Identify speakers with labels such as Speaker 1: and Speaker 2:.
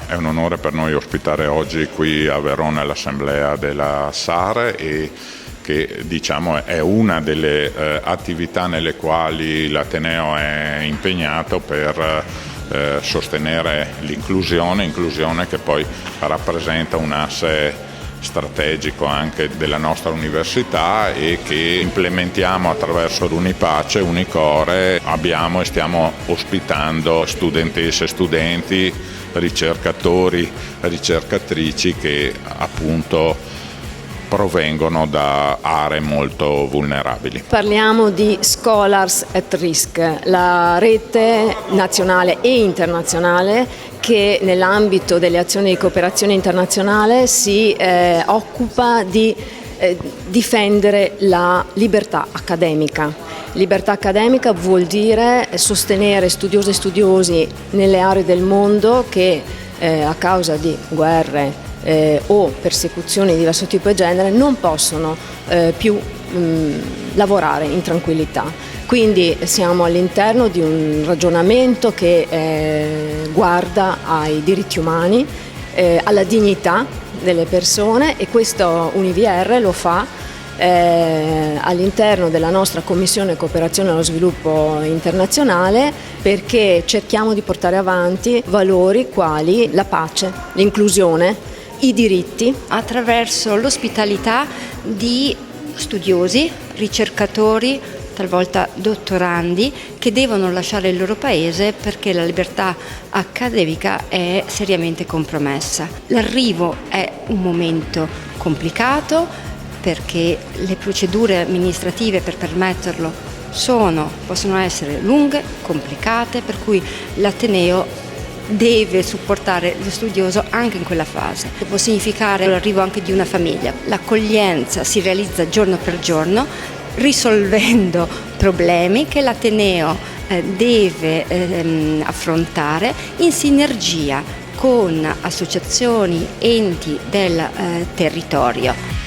Speaker 1: È un onore per noi ospitare oggi qui a Verona l'assemblea della SAR e che diciamo è una delle attività nelle quali l'Ateneo è impegnato per sostenere l'inclusione che poi rappresenta un asse strategico anche della nostra università e che implementiamo attraverso l'Unipace, Unicore. Abbiamo e stiamo ospitando studentesse e studenti, ricercatori, ricercatrici che appunto provengono da aree molto vulnerabili.
Speaker 2: Parliamo di Scholars at Risk, la rete nazionale e internazionale che nell'ambito delle azioni di cooperazione internazionale si occupa di difendere la libertà accademica. Libertà accademica vuol dire sostenere studiose e studiosi nelle aree del mondo che a causa di guerre o persecuzioni di diverso tipo e genere non possono più lavorare in tranquillità. Quindi siamo all'interno di un ragionamento che guarda ai diritti umani, alla dignità delle persone, e questo UniVR lo fa all'interno della nostra Commissione Cooperazione allo Sviluppo Internazionale, perché cerchiamo di portare avanti valori quali la pace, l'inclusione, i diritti,
Speaker 3: attraverso l'ospitalità di studiosi, ricercatori, talvolta dottorandi, che devono lasciare il loro paese perché la libertà accademica è seriamente compromessa. L'arrivo è un momento complicato perché le procedure amministrative per permetterlo possono essere lunghe, complicate, per cui l'Ateneo deve supportare lo studioso anche in quella fase. Può significare l'arrivo anche di una famiglia. L'accoglienza si realizza giorno per giorno, risolvendo problemi che l'Ateneo deve affrontare in sinergia con associazioni, enti del territorio.